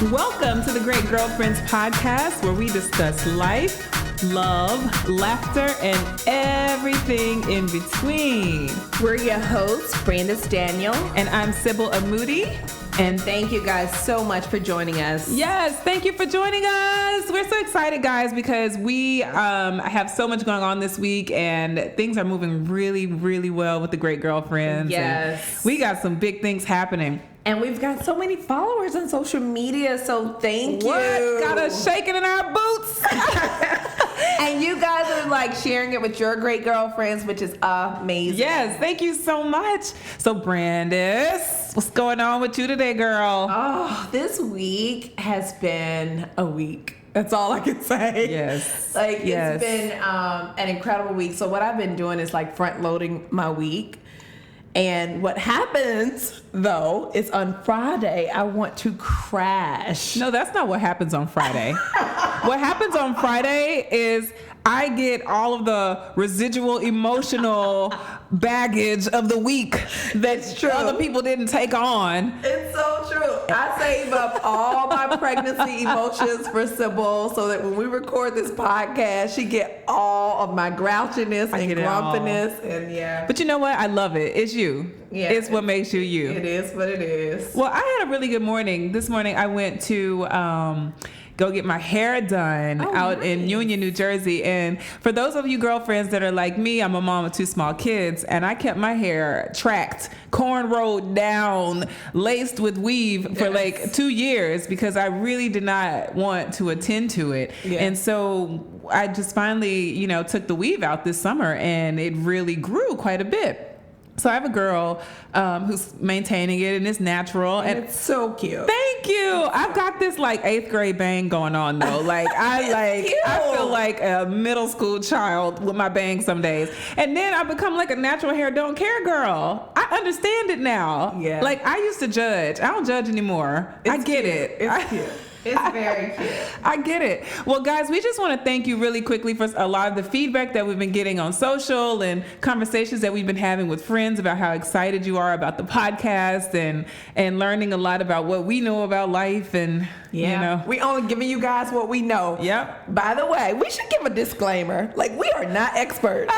Welcome to the Great Girlfriends podcast, where we discuss life, love, laughter, and everything in between. We're your hosts, Brandis Daniel. And I'm Sybil Amudi. And thank you guys so much for joining us. Yes, thank you for joining us. We're so excited, guys, because we have so much going on this week, and things are moving really, really well with the Great Girlfriends. Yes. And we got some big things happening. And we've got so many followers on social media, so thank you. Got us shaking in our boots. And you guys are like sharing it with your great girlfriends, which is amazing. Yes, thank you so much. So, Brandis, what's going on with you today, girl? Oh, this week has been a week. That's all I can say. Yes. It's been an incredible week. So what I've been doing is like front loading my week. And what happens, though, is on Friday, I want to crash. No, that's not what happens on Friday. What happens on Friday is I get all of the residual emotional baggage of the week that other people didn't take on. It's so true. I save up all my pregnancy emotions for Sybil so that when we record this podcast, she get all of my grouchiness and grumpiness. And yeah. But you know what? I love it. It's you. Yeah, it's what makes you you. It is what it is. Well, I had a really good morning. This morning I went to go get my hair done out in Union, New Jersey. And for those of you girlfriends that are like me, I'm a mom of two small kids, and I kept my hair tracked, cornrowed down, laced with weave for like 2 years because I really did not want to attend to it. Yeah. And so I just finally, took the weave out this summer, and it really grew quite a bit. So I have a girl who's maintaining it, and it's natural. And it's so cute. Thank you. I've got this like 8th grade bang going on though. I feel like a middle school child with my bangs some days. And then I become like a natural hair don't care girl. I understand it now. Yeah. Like I used to judge. I don't judge anymore. I get it. It's cute. It's very cute. I get it. Well, guys, we just want to thank you really quickly for a lot of the feedback that we've been getting on social and conversations that we've been having with friends about how excited you are about the podcast and learning a lot about what we know about life and, we only giving you guys what we know. Yep. By the way, we should give a disclaimer. Like, we are not experts.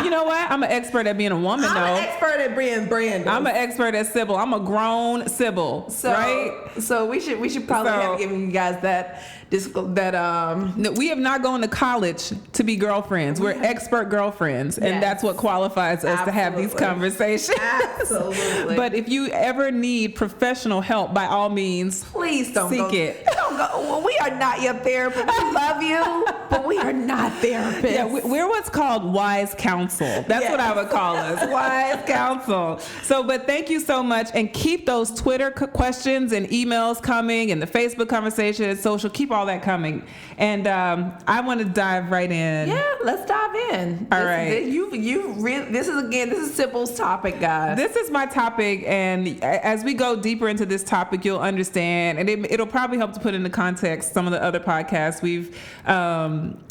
You know what? I'm an expert at being a woman, though. I'm an expert at being Brandon. I'm an expert at Sybil. I'm a grown Sybil, right? So we should probably have given you guys that. No, we have not gone to college to be girlfriends. We're expert girlfriends, and that's what qualifies us to have these conversations. Absolutely. But if you ever need professional help, by all means, please don't seek it. Don't go. Well, we are not your therapist. We love you, but we are not therapists. Yeah, we're what's called wise counsel. That's what I would call us, wise counsel. So, but thank you so much, and keep those Twitter questions and emails coming, and the Facebook conversations, social. Keep all that coming, and I want to dive right in. Yeah, let's dive in. All right. This is Sybil's topic, guys. This is my topic, and as we go deeper into this topic, you'll understand, and it'll probably help to put into context some of the other podcasts we've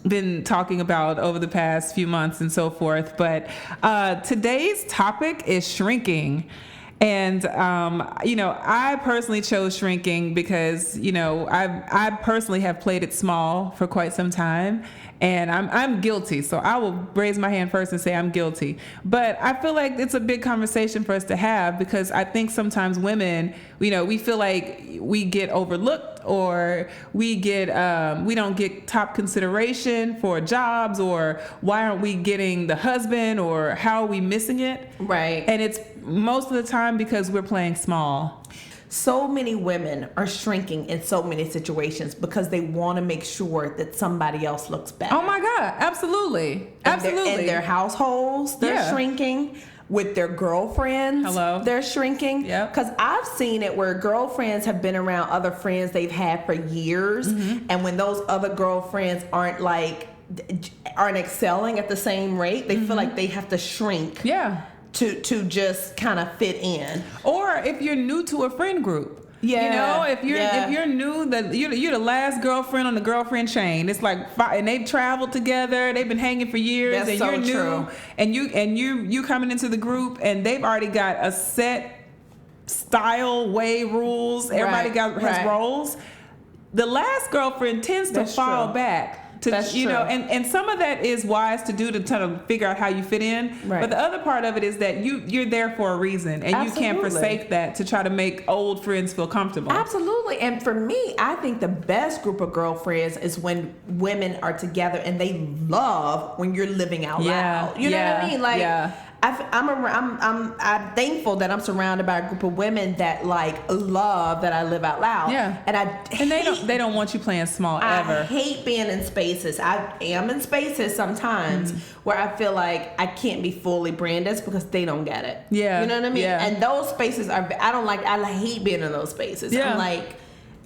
been talking about over the past few months and so forth. But today's topic is shrinking. And, I personally chose shrinking because, I personally have played it small for quite some time, and I'm guilty. So I will raise my hand first and say I'm guilty. But I feel like it's a big conversation for us to have because I think sometimes women, we feel like we get overlooked or we don't get top consideration for jobs, or why aren't we getting the husband, or how are we missing it? Right. And it's most of the time because we're playing small. So many women are shrinking in so many situations because they want to make sure that somebody else looks better. Oh my God, absolutely. Absolutely. In their households, they're shrinking. With their girlfriends, they're shrinking. Yep. Because I've seen it where girlfriends have been around other friends they've had for years. Mm-hmm. And when those other girlfriends aren't excelling at the same rate, they feel like they have to shrink. Yeah. To just kind of fit in. Or if you're new to a friend group. Yeah. If you're new, that you're the last girlfriend on the girlfriend chain. It's like, and they've traveled together, they've been hanging for years, that's and so you're new, true. and you coming into the group, and they've already got a set style, way, rules. Everybody has roles. The last girlfriend tends to fall back. That's true. And some of that is wise to do to try to figure out how you fit in. Right. But the other part of it is that you're there for a reason, and you can't forsake that to try to make old friends feel comfortable. Absolutely. And for me, I think the best group of girlfriends is when women are together and they love when you're living out loud. You know what I mean? Like, I'm thankful that I'm surrounded by a group of women that like love that I live out loud. Yeah. And they don't want you playing small ever. I hate being in spaces. I am in spaces sometimes where I feel like I can't be fully Brandes because they don't get it. Yeah. You know what I mean? Yeah. And those spaces I hate being in those spaces. Yeah. I'm like,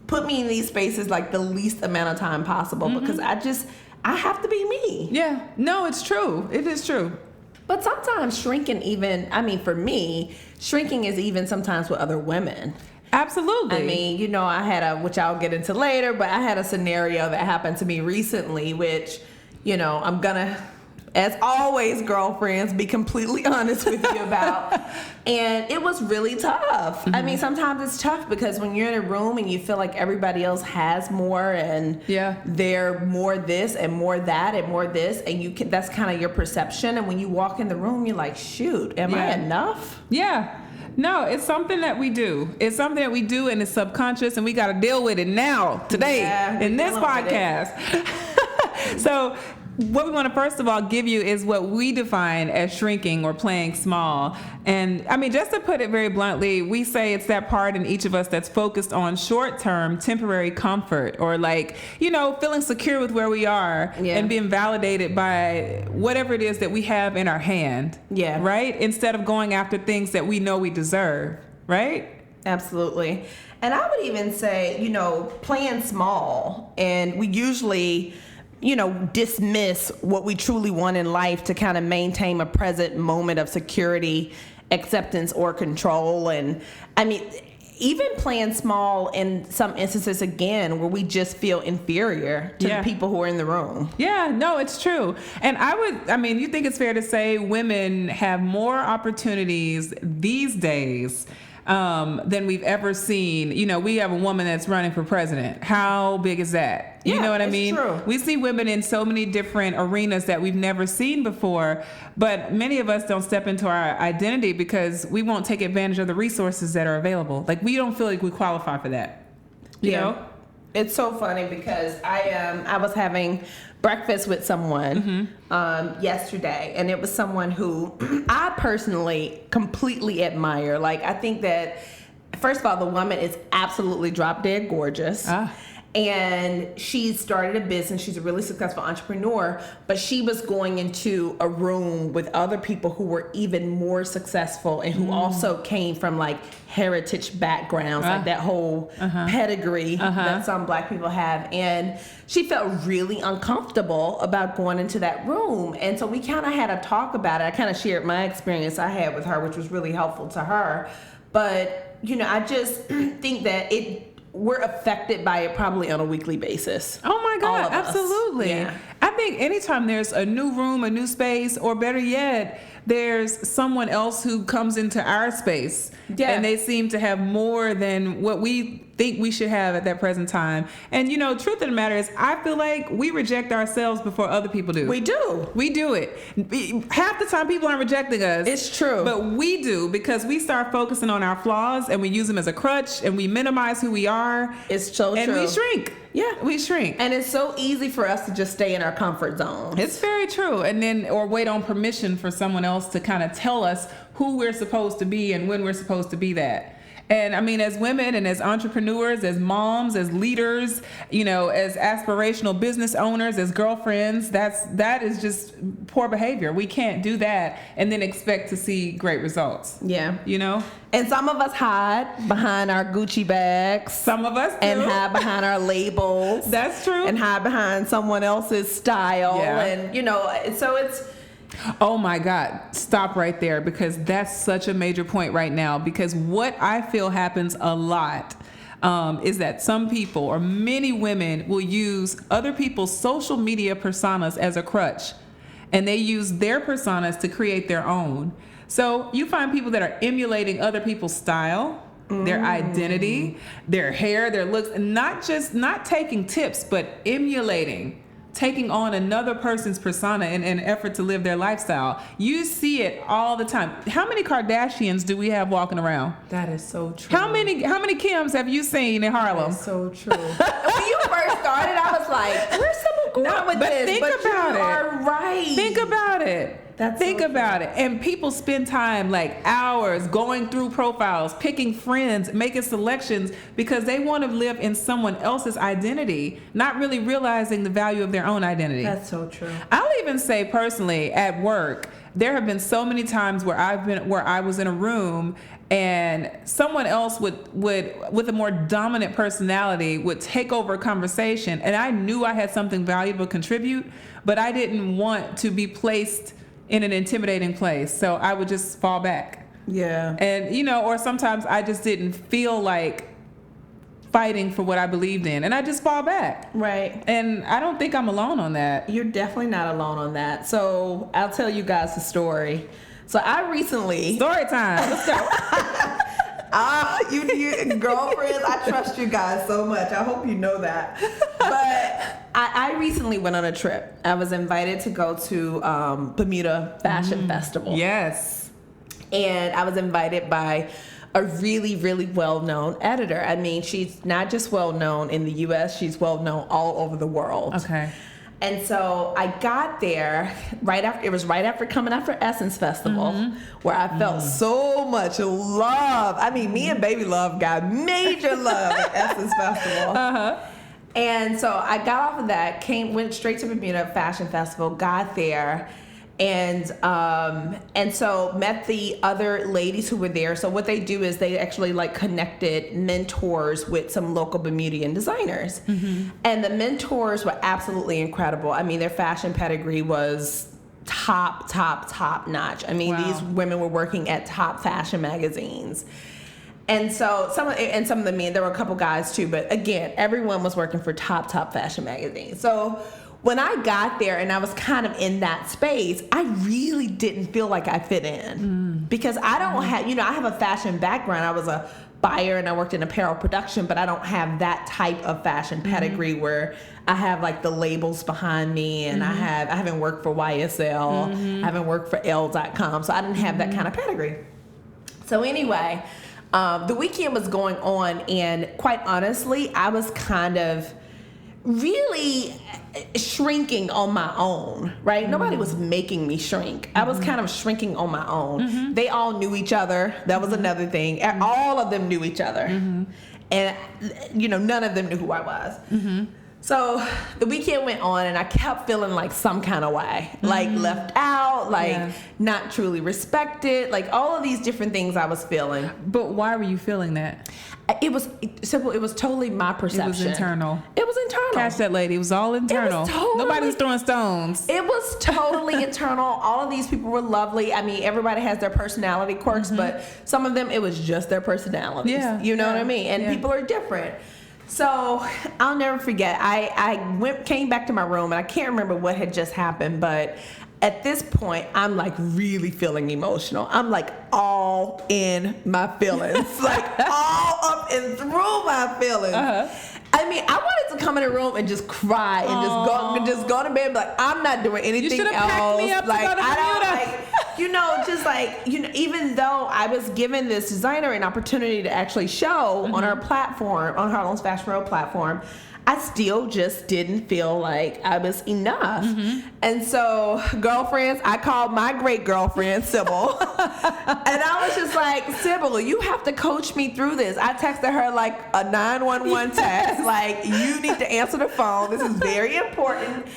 put me in these spaces like the least amount of time possible because I have to be me. Yeah. No, it's true. It is true. But sometimes shrinking for me, shrinking is even sometimes with other women. Absolutely. I mean, I had which I'll get into later, but I had a scenario that happened to me recently, which, I'm gonna, as always, girlfriends, be completely honest with you about. And it was really tough. I mean, sometimes it's tough because when you're in a room and you feel like everybody else has more and they're more this and more that and more this, and that's kind of your perception. And when you walk in the room, you're like, shoot, am I enough? Yeah. No, it's something that we do. It's something that we do, and it's subconscious, and we got to deal with it now, today, in this podcast. So what we want to first of all give you is what we define as shrinking or playing small. And I mean, just to put it very bluntly, we say it's that part in each of us that's focused on short-term temporary comfort, or like, feeling secure with where we are and being validated by whatever it is that we have in our hand. Yeah. Right? Instead of going after things that we know we deserve. Right? Absolutely. And I would even say, playing small, and we usually dismiss what we truly want in life to kind of maintain a present moment of security, acceptance, or control. And I mean, even playing small in some instances, again, where we just feel inferior to the people who are in the room. Yeah, no, it's true. And you think it's fair to say women have more opportunities these days than we've ever seen. We have a woman that's running for president. How big is that? You know what I mean? True. We see women in so many different arenas that we've never seen before, but many of us don't step into our identity because we won't take advantage of the resources that are available. Like, we don't feel like we qualify for that. You know? It's so funny because I was having breakfast with someone yesterday, and it was someone who I personally completely admire. Like, I think that, first of all, the woman is absolutely drop dead gorgeous. And she started a business. She's a really successful entrepreneur, but she was going into a room with other people who were even more successful and who also came from like heritage backgrounds, like that whole pedigree that some Black people have. And she felt really uncomfortable about going into that room. And so we kind of had a talk about it. I kind of shared my experience I had with her, which was really helpful to her. But, I just think that we're affected by it probably on a weekly basis. Oh my God, absolutely. Yeah. I think anytime there's a new room, a new space, or better yet, there's someone else who comes into our space and they seem to have more than what we think we should have at that present time. And truth of the matter is, I feel like we reject ourselves before other people do. We do. We do it. Half the time people aren't rejecting us. It's true. But we do, because we start focusing on our flaws and we use them as a crutch and we minimize who we are. It's so true. And we shrink. Yeah. We shrink. And it's so easy for us to just stay in our comfort zone. It's very true. Or wait on permission for someone else to kind of tell us who we're supposed to be and when we're supposed to be that. And I mean, as women and as entrepreneurs, as moms, as leaders, as aspirational business owners, as girlfriends, that is just poor behavior. We can't do that and then expect to see great results. Yeah. And some of us hide behind our Gucci bags. Some of us do. And hide behind our labels. That's true. And hide behind someone else's style. Yeah. And, so it's... Oh my God, stop right there, because that's such a major point right now. Because what I feel happens a lot is that some people, or many women, will use other people's social media personas as a crutch. And they use their personas to create their own. So you find people that are emulating other people's style, their identity, their hair, their looks, and not taking tips, but emulating, taking on another person's persona in an effort to live their lifestyle. You see it all the time. How many Kardashians do we have walking around? That is so true. How many Kims have you seen in Harlem? That's so true. When you first started, I was like, where's someone going with this? Think but about you it. are right. Think about it. Think about it. And people spend time, like hours, going through profiles, picking friends, making selections because they want to live in someone else's identity, not really realizing the value of their own identity. That's so true. I'll even say personally, at work, there have been so many times where I was in a room and someone else would with a more dominant personality would take over a conversation, and I knew I had something valuable to contribute, but I didn't want to be placed in an intimidating place, so I would just fall back. Yeah. And or sometimes I just didn't feel like fighting for what I believed in, and I just fall back. Right. And I don't think I'm alone on that. You're definitely not alone on that. So I'll tell you guys a story. So I recently... Story time. Let's go. You girlfriends, I trust you guys so much. I hope you know that. But I recently went on a trip. I was invited to go to Bermuda Fashion Festival. Yes. And I was invited by a really, really well-known editor. I mean, she's not just well-known in the U.S., she's well-known all over the world. Okay. And so I got there right after coming after Essence Festival, where I felt so much love. I mean, me and Baby Love got major love at Essence Festival. And so I got off of that, went straight to Bermuda Fashion Festival, got there, and so met the other ladies who were there. So what they do is they actually connected mentors with some local Bermudian designers. And the mentors were absolutely incredible. I mean, their fashion pedigree was top notch. I mean, these women were working at top fashion magazines. And so some of the men, there were a couple guys too, but again, everyone was working for top fashion magazines. So when I got there and I was kind of in that space, I really didn't feel like I fit in because I don't have, I have a fashion background. I was a buyer and I worked in apparel production, but I don't have that type of fashion pedigree where I have the labels behind me and I haven't worked for YSL, I haven't worked for Elle.com, so I didn't have that kind of pedigree. So anyway, the weekend was going on, and quite honestly, I was kind of really shrinking on my own, right? Nobody was making me shrink. I was kind of shrinking on my own. They all knew each other. That was another thing. All of them knew each other. And, none of them knew who I was. So the weekend went on, and I kept feeling some kind of way, left out, not truly respected, all of these different things I was feeling. But why were you feeling that? It was simple. It was totally my perception. It was internal. It was internal. Catch that, lady. It was all internal. It was totally, nobody's throwing stones. It was totally internal. All of these people were lovely. I mean, everybody has their personality quirks, but some of them, it was just their personalities. Yeah. You know what I mean? And people are different. So I'll never forget. I came back to my room, and I can't remember what had just happened, but at this point, I'm really feeling emotional. I'm all in my feelings, all up and through my feelings. I mean, I wanted to come in the room and just cry and just go to bed and be I'm not doing anything else. Packed me up to go to Bermuda. Even though I was given this designer an opportunity to actually show on our platform, on Harlem's Fashion Row platform, I still just didn't feel like I was enough. And so, girlfriends, I called my great girlfriend, Sybil. And I was just like, Sybil, you have to coach me through this. I texted her a 911 text, you need to answer the phone. This is very important.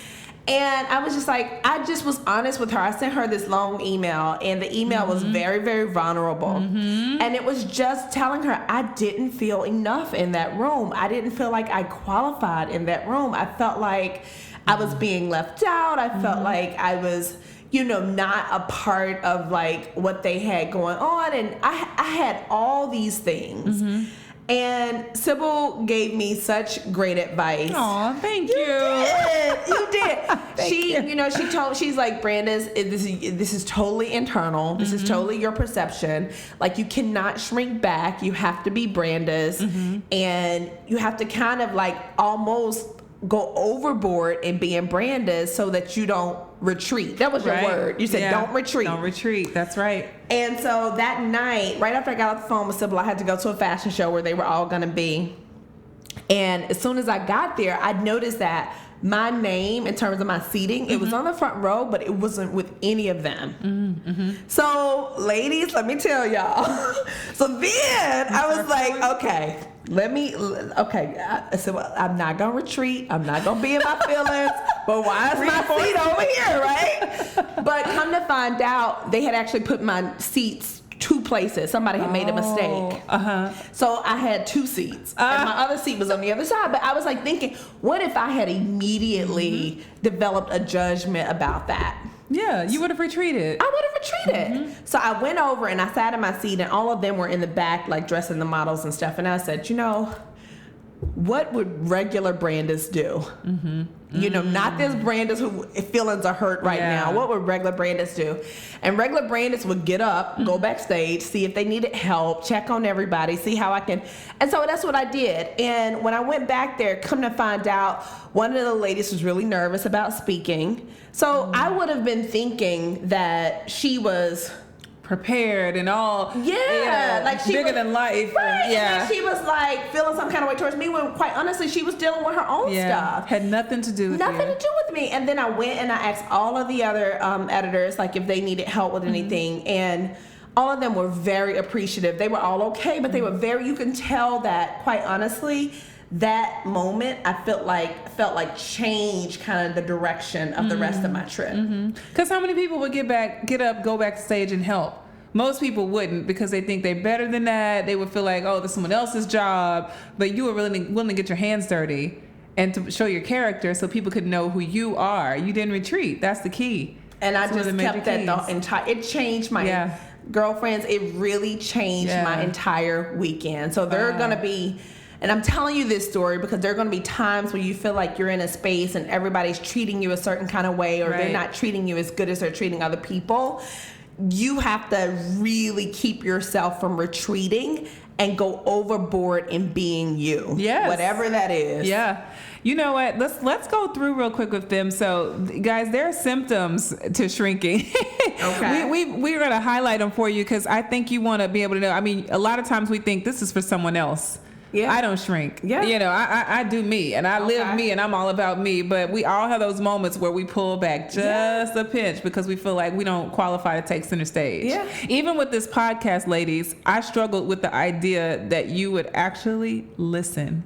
And I was just I just was honest with her. I sent her this long email, and the email was very, very vulnerable. And it was just telling her I didn't feel enough in that room. I didn't feel like I qualified in that room. I felt like I was being left out. I felt like I was, not a part of what they had going on. And I had all these things. And Sybil gave me such great advice. Oh, thank you. You did. She, you. you know, she's like, Brandis, this is totally internal. This is totally your perception. Like, you cannot shrink back. You have to be Brandis, and you have to kind of like almost go overboard in being Brandis so that you don't retreat. That was your word. You said don't retreat. Don't retreat. That's right. And so that night, right after I got off the phone with Sybil, I had to go to a fashion show where they were all going to be. And as soon as I got there, I noticed that my name, in terms of my seating, it was on the front row, but it wasn't with any of them. So, ladies, let me tell y'all. So then I was like, okay. I said, well, I'm not going to retreat. I'm not going to be in my feelings. But why is my seat over here, right? But come to find out, they had actually put my seats 2 places. Somebody had made a mistake. So I had 2 seats. And my other seat was on the other side. But I was like thinking, what if I had immediately developed a judgment about that? Yeah, you would have retreated. I would have retreated. So I went over and I sat in my seat, and all of them were in the back, like dressing the models and stuff. And I said, you know, what would regular Brandis do? You know, not this Brandis who feelings are hurt right now. What would regular Brandis do? And regular Brandis would get up, go backstage, see if they needed help, check on everybody, see how I can. And so that's what I did. And when I went back there, come to find out, one of the ladies was really nervous about speaking. So I would have been thinking that she was prepared and all, like she bigger was, than life. Right. And she was like feeling some kind of way towards me when, quite honestly, she was dealing with her own stuff. Had nothing to do with Nothing to do with me. And then I went and I asked all of the other editors, like, if they needed help with anything, and all of them were very appreciative. They were all okay, but they were very. You can tell that, quite honestly, that moment I felt like changed kind of the direction of the rest of my trip. Because how many people would get up, go backstage and help? Most people wouldn't, because they think they're better than that. They would feel like, oh, this is someone else's job. But you were really willing to get your hands dirty and to show your character so people could know who you are. You didn't retreat. That's the key. And I just kept that the entire. It changed my girlfriends. It really changed my entire weekend. So there are going to be. And I'm telling you this story because there are going to be times where you feel like you're in a space and everybody's treating you a certain kind of way, or they're not treating you as good as they're treating other people. You have to really keep yourself from retreating and go overboard in being you. Yes. Whatever that is. Yeah. You know what? Let's go through real quick with them. So, guys, there are symptoms to shrinking. Okay. We're going to highlight them for you because I think you want to be able to know. I mean, a lot of times we think this is for someone else. Yeah. I don't shrink. Yeah. You know, I do me, and I live me, and I'm all about me. But we all have those moments where we pull back just a pinch because we feel like we don't qualify to take center stage. Yeah. Even with this podcast, ladies, I struggled with the idea that you would actually listen.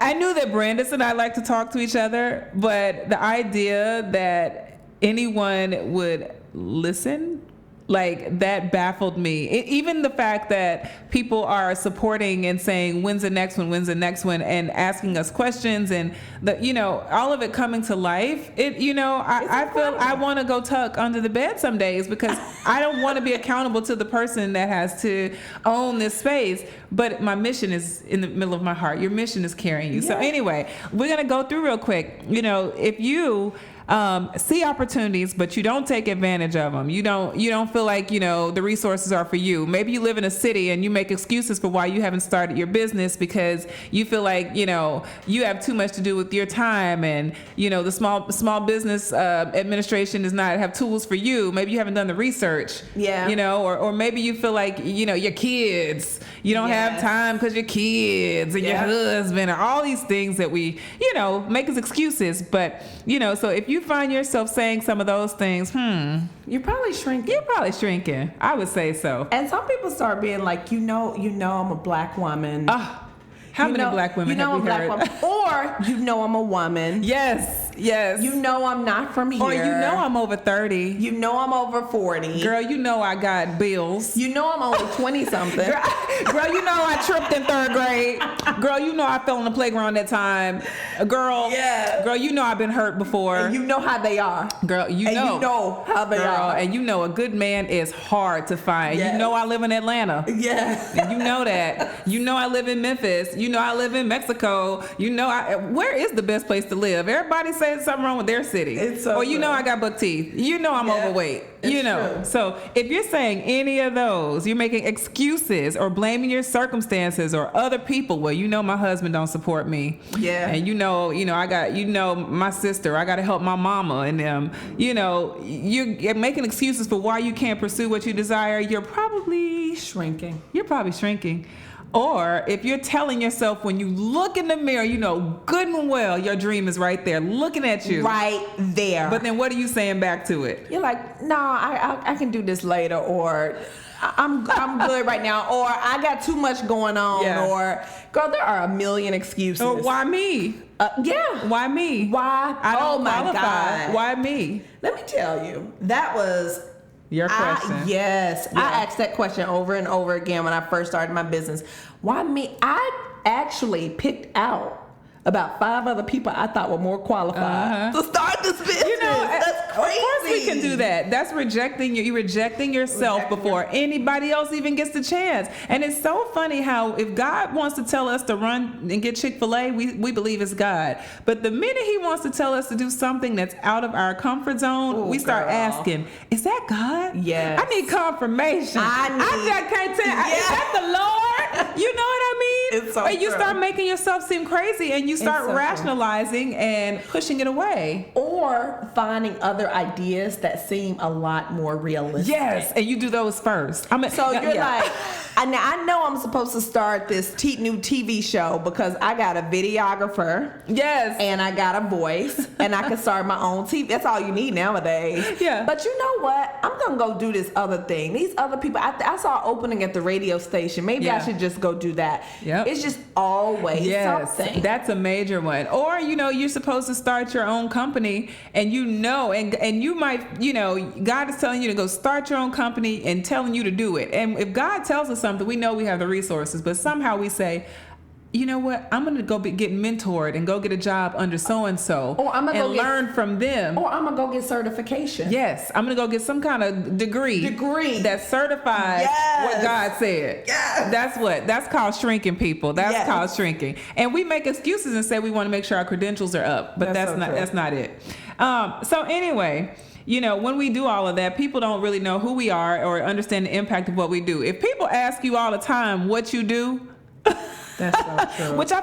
I knew that Brandis and I like to talk to each other, but the idea that anyone would listen, like, that baffled me. Even the fact that people are supporting and saying, when's the next one, and asking us questions, and all of it coming to life. I feel I want to go tuck under the bed some days because I don't want to be accountable to the person that has to own this space. But my mission is in the middle of my heart. Your mission is carrying you. Yeah. So anyway, we're going to go through real quick. If you see opportunities, but you don't take advantage of them. You don't feel like, the resources are for you. Maybe you live in a city and you make excuses for why you haven't started your business because you feel like, you have too much to do with your time, and, the small business administration does not have tools for you. Maybe you haven't done the research. Yeah. Or maybe you feel like, your kids, you don't have time because your kids and your husband, or all these things that we, make as excuses. But, so if you find yourself saying some of those things, you're probably shrinking. You're probably shrinking. I would say so. And some people start being like, I'm a black woman. How many black women have we heard? Or, I'm a woman. Yes. I'm not from here. Or I'm over 30. I'm over 40. Girl, I got bills. I'm only 20-something. Girl, you know I tripped in 3rd grade. Girl, you know I fell on the playground that time. Girl, girl, you know I've been hurt before. And you know how they are. Girl, you and know. you know how they are. And you know a good man is hard to find. Yes. You know I live in Atlanta. Yes. You know that. You know I live in Memphis. You know I live in Mexico. You know where is the best place to live? Everybody says something wrong with their city. It's so or you know I got buck teeth. You know I'm overweight. It's you know. true. So if you're saying any of those, you're making excuses or blaming your circumstances or other people. Well, you know my husband don't support me. Yeah. And you know I got my sister. I got to help my mama and them. You know, you're making excuses for why you can't pursue what you desire. You're probably shrinking. Or if you're telling yourself when you look in the mirror, you know good and well your dream is right there looking at you. Right there. But then what are you saying back to it? You're like, no, I can do this later, or I'm good right now, or I got too much going on, or girl, there are a million excuses. Or why me? Why me? Why? I don't my qualify. God. Why me? Let me tell you, that was your question. Yes. I asked that question over and over again when I first started my business. Why me? I actually picked out about 5 other people I thought were more qualified to start this business. You know, that's crazy. Of course we can do that. That's rejecting you. You're rejecting yourself before anybody else even gets the chance. And it's so funny how if God wants to tell us to run and get Chick-fil-A, we believe it's God. But the minute he wants to tell us to do something that's out of our comfort zone, we start asking, is that God? Yes. I need confirmation. I just can't tell. Yes. Is that the Lord? You know what I mean? It's so and you true. start making yourself seem crazy and you start rationalizing and pushing it away. Or finding other ideas that seem a lot more realistic. Yes, and you do those first. So you're like, I know I'm supposed to start this new TV show because I got a videographer. Yes. And I got a voice. And I can start my own TV. That's all you need nowadays. Yeah. But you know what? I'm going to go do this other thing. These other people, I saw an opening at the radio station. Maybe I should just go do that. Yep. It's just always something. That's a major one. Or, you're supposed to start your own company and and you might, God is telling you to go start your own company and telling you to do it. And if God tells us something, we know we have the resources, but somehow we say, you know what? I'm going to go get mentored and go get a job under so-and-so and learn from them. Or I'm going to go get certification. Yes. I'm going to go get some kind of degree that certifies what God said. Yes. That's called shrinking, people. That's called shrinking. And we make excuses and say we want to make sure our credentials are up, but that's not it. So anyway, when we do all of that, people don't really know who we are or understand the impact of what we do. If people ask you all the time what you do, that's so true. Which I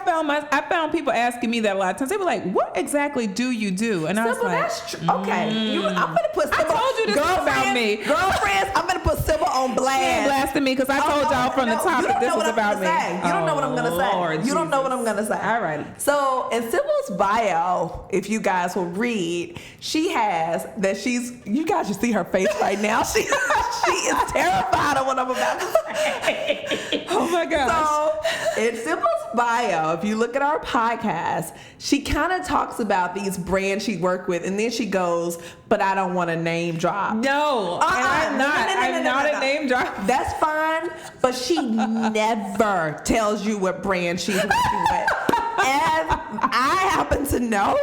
found people asking me that a lot of times. They were like, "What exactly do you do?" And I was like, "That's true." Okay, I'm gonna put. Sybil, I told you this about me, girlfriends. I'm gonna put Sybil on blast. She ain't blasting me because I told y'all from the top that this was about me. You don't know what I'm gonna say. Lord you don't know what I'm gonna say. All right. So in Sybil's bio, if you guys will read, she has that she's. You guys should see her face right now. She is terrified of what I'm about to say. Oh my gosh. So in Sybil's bio, if you look at our podcast, she kind of talks about these brands she worked with, and then she goes, "But I don't want to name drop." No, I'm not a name drop. That's fine, but she never tells you what brand she's working with. And I happen to know,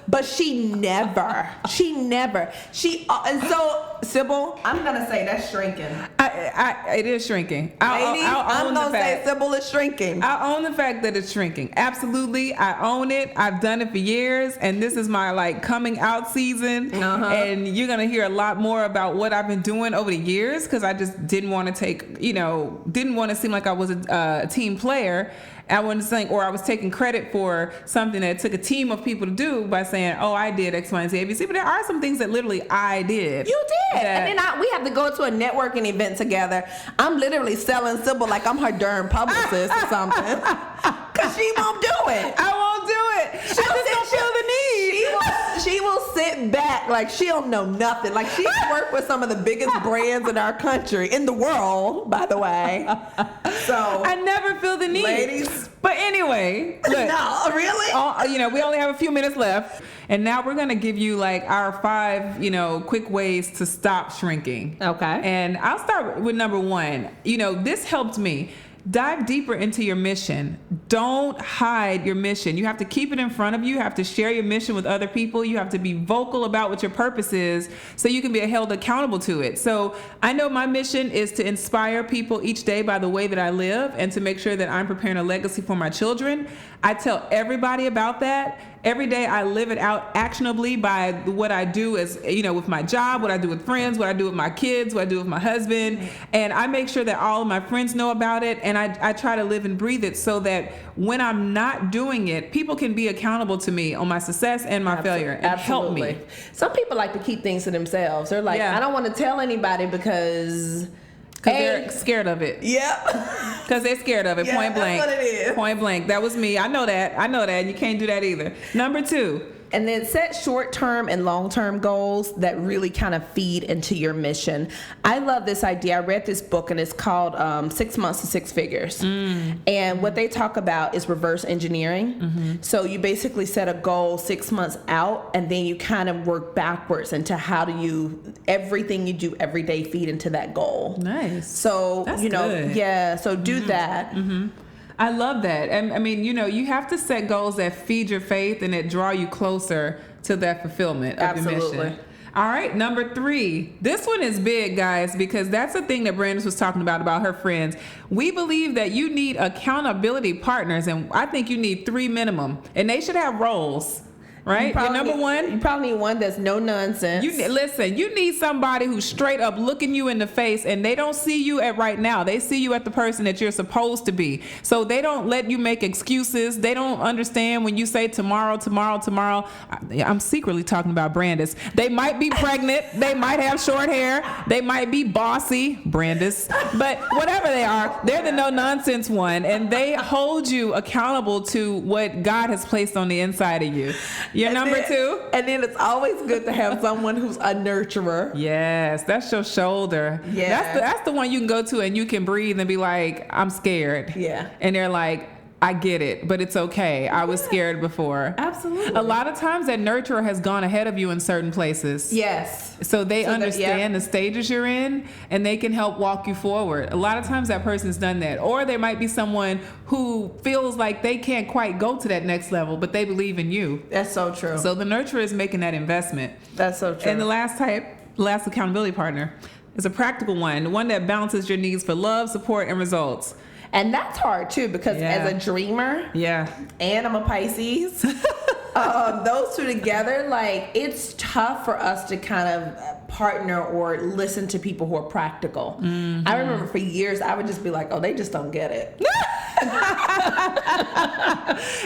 but she never. And so, Sybil, I'm gonna say that's shrinking. It is shrinking. I'm gonna say Sybil is shrinking. I own the fact that it's shrinking. Absolutely, I own it. I've done it for years, and this is my coming out season. And you're gonna hear a lot more about what I've been doing over the years because I just didn't want to seem like I was a team player. I wasn't saying, or I was taking credit for something that took a team of people to do by saying, "Oh, I did X, Y, and Z, ABC." But there are some things that literally I did. You did, and then we have to go to a networking event together. I'm literally selling Sybil like I'm her darn publicist or something, because she won't do it. I won't do it. I just don't feel the need. She will sit back like she don't know nothing. Like she's worked with some of the biggest brands in our country, in the world, by the way. So I never feel the need, ladies. But anyway, look, no, really? We only have a few minutes left, and now we're gonna give you our 5, quick ways to stop shrinking. Okay. And I'll start with number 1. This helped me. dive deeper into your mission. Don't hide your mission. You have to keep it in front of you. You have to share your mission with other people. You have to be vocal about what your purpose is so you can be held accountable to it. So I know my mission is to inspire people each day by the way that I live and to make sure that I'm preparing a legacy for my children. I tell everybody about that. Every day I live it out actionably by what I do as, with my job, what I do with friends, what I do with my kids, what I do with my husband. And I make sure that all of my friends know about it. And I try to live and breathe it so that when I'm not doing it, people can be accountable to me on my success and my failure and help me. Some people like to keep things to themselves. They're like, I don't want to tell anybody because they're scared of it. Yeah. Because they're scared of it. Point blank. That's what it is. Point blank. That was me. I know that. And you can't do that either. Number 2. And then set short-term and long-term goals that really kind of feed into your mission. I love this idea. I read this book, and it's called 6 Months to Six Figures. And what they talk about is reverse engineering. So you basically set a goal 6 months out, and then you kind of work backwards into how do everything you do every day feed into that goal. Nice. So, That's good. So do that. I love that. And I mean, you have to set goals that feed your faith and that draw you closer to that fulfillment of your mission. All right, number 3. This one is big, guys, because that's the thing that Brandis was talking about her friends. We believe that you need accountability partners, and I think you need 3 minimum, and they should have roles. Right? Your number 1? You probably need one that's no nonsense. You need somebody who's straight up looking you in the face, and they don't see you at right now. They see you at the person that you're supposed to be. So they don't let you make excuses. They don't understand when you say tomorrow. I'm secretly talking about Brandis. They might be pregnant. They might have short hair. They might be bossy, Brandis. But whatever they are, they're the no nonsense one, and they hold you accountable to what God has placed on the inside of you. Your number 2? And then it's always good to have someone who's a nurturer. Yes, that's your shoulder. Yeah. That's the one you can go to and you can breathe and be like, I'm scared. Yeah. And they're like, I get it, but it's okay. I was scared before. Absolutely. A lot of times that nurturer has gone ahead of you in certain places. Yes. So they understand the stages you're in, and they can help walk you forward. A lot of times that person's done that. Or there might be someone who feels like they can't quite go to that next level, but they believe in you. That's so true. So the nurturer is making that investment. That's so true. And the last accountability partner is a practical one that balances your needs for love, support, and results. And that's hard too, because as a dreamer, and I'm a Pisces, those two together, like, it's tough for us to kind of partner or listen to people who are practical. I remember for years I would just be like, oh, they just don't get it.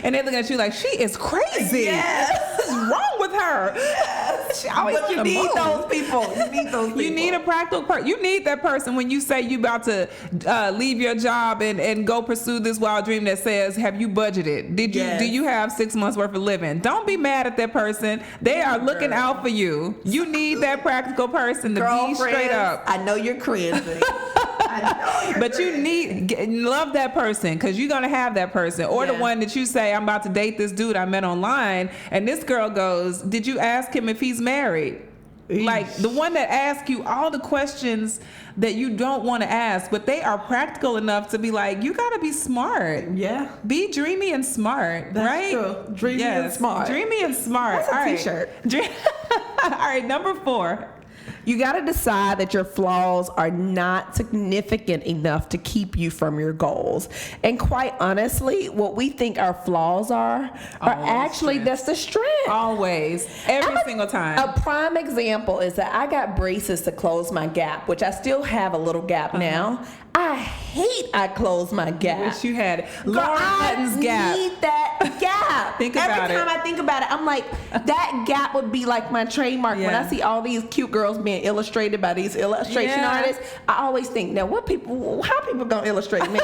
And they look at you like, she is crazy. Yes. What's wrong with her? Yes. But you need those people. You need a practical person. You need that person when you say you about to leave your job and go pursue this wild dream that says, have you budgeted? Do you have 6 months worth of living? Don't be mad at that person. They are looking out for you. You need that practical person to be straight up. I know you're crazy. But you love that person, because you're going to have that person. Or the one that you say, I'm about to date this dude I met online, and this girl goes, did you ask him if he's married? Eesh. Like the one that asks you all the questions that you don't want to ask, but they are practical enough to be like, you got to be smart. Yeah. Be dreamy and smart. That's right? True. Dreamy and smart. Dreamy and smart. That's a t-shirt. All right, number 4. You got to decide that your flaws are not significant enough to keep you from your goals. And quite honestly, what we think our flaws are actually that's the strength. Always. Every single time. A prime example is that I got braces to close my gap, which I still have a little gap now. I hate I close my gap. Wish you had Lauren Hutton's gap. I need that gap. Think about it. Every time I think about it, I'm like, that gap would be like my trademark. When I see all these cute girls being illustrated by these illustration artists, I always think, now how people gonna illustrate me?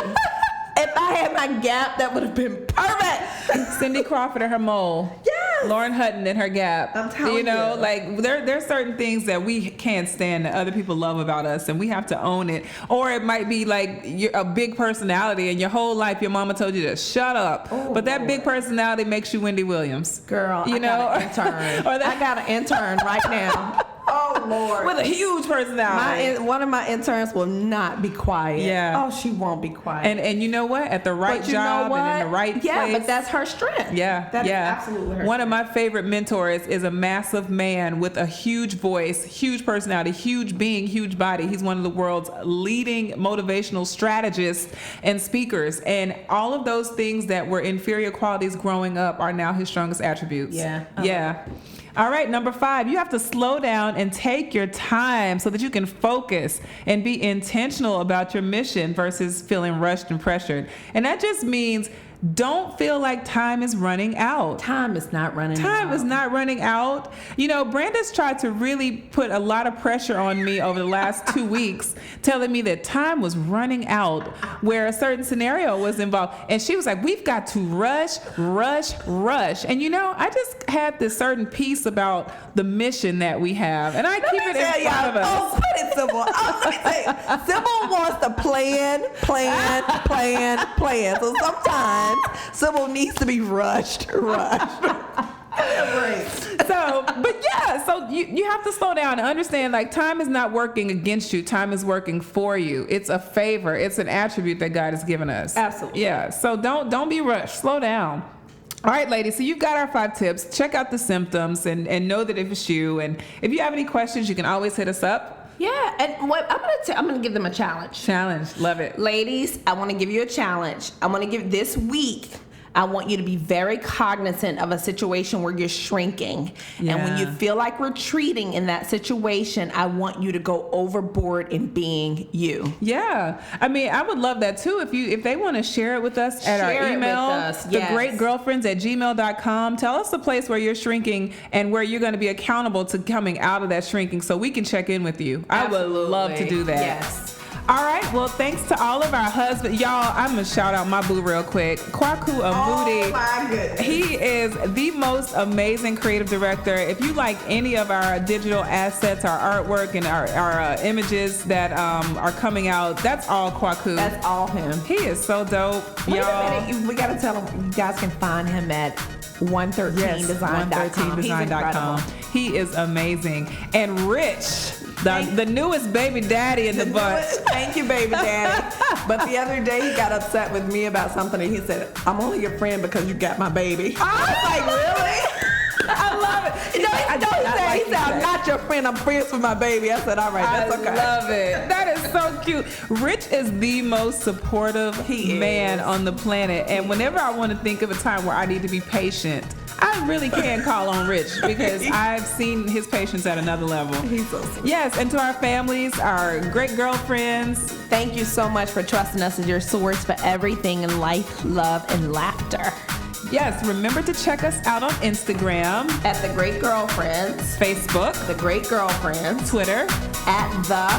If I had my gap, that would have been perfect. Cindy Crawford and her mole. Yes. Lauren Hutton and her gap. I'm telling you. Like there's certain things that we can't stand that other people love about us, and we have to own it. Or it might be like you're a big personality, and your whole life your mama told you to shut up. But that big personality makes you Wendy Williams. Girl, I got an intern. I got an intern right now. Oh, Lord. With a huge personality. One of my interns will not be quiet. Yeah. Oh, she won't be quiet. And you know what? At the right job and in the right place. Yeah, but that's her strength. Yeah, That is yeah. absolutely her One of my favorite mentors is a massive man with a huge voice, huge personality, huge being, huge body. He's one of the world's leading motivational strategists and speakers. And all of those things that were inferior qualities growing up are now his strongest attributes. Yeah. Yeah. All right, number 5, you have to slow down and take your time so that you can focus and be intentional about your mission versus feeling rushed and pressured. And that just means don't feel like time is running out. Time is not running out. Time is not running out. You know, Branda's tried to really put a lot of pressure on me over the last 2 weeks, telling me that time was running out where a certain scenario was involved. And she was like, we've got to rush. And you know, I just had this certain piece about the mission that we have. And I keep it in front of us. Oh, put it Sybil. Sybil wants to plan. So sometimes Sybil needs to be rushed. So you have to slow down and understand, like, time is not working against you. Time is working for you. It's a favor. It's an attribute that God has given us. Absolutely. Yeah. So don't be rushed. Slow down. All right, ladies, so you've got our 5 tips. Check out the symptoms and know that if it's you. And if you have any questions, you can always hit us up. Yeah, and what I'm gonna give them a challenge. Challenge, love it. Ladies, I want to give you a challenge. I want to give this week. I want you to be very cognizant of a situation where you're shrinking. Yeah. And when you feel like retreating in that situation, I want you to go overboard in being you. Yeah. I mean, I would love that too. If they want to share it with us at Share our it email, with us, yes. thegreatgirlfriends@gmail.com. Tell us the place where you're shrinking and where you're going to be accountable to coming out of that shrinking so we can check in with you. Absolutely. I would love to do that. Yes. All right. Well, thanks to all of our husbands. Y'all, I'm going to shout out my boo real quick. Kwaku Amudi. Oh, my goodness. He is the most amazing creative director. If you like any of our digital assets, our artwork, and our images that are coming out, that's all Kwaku. That's all him. He is so dope, Wait y'all. a minute. We got to tell them you guys can find him at 113design.com. 113design.com. He is amazing. And Rich, the newest baby daddy in the bunch. Thank you, baby daddy. But the other day he got upset with me about something and he said, I'm only your friend because you got my baby. I was like, really? I love it. He said, I'm not your friend, I'm friends with my baby. I said, all right, that's okay. I love it. That is so cute. Rich is the most supportive man on the planet. And whenever I want to think of a time where I need to be patient, I really can call on Rich because I've seen his patience at another level. He's so sweet. Yes, and to our families, our great girlfriends. Thank you so much for trusting us as your source for everything in life, love, and laughter. Yes, remember to check us out on Instagram, At The Great Girlfriends, Facebook, The Great Girlfriends, Twitter, at @the_great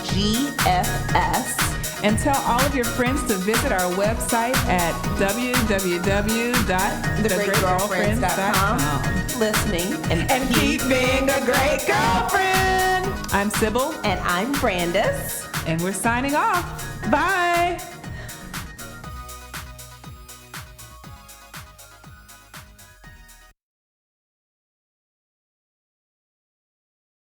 GFS. and tell all of your friends to visit our website at www.thegreatgirlfriends.com. Listening And keep being a great girlfriend. I'm Sybil, And I'm Brandis. and we're signing off. Bye.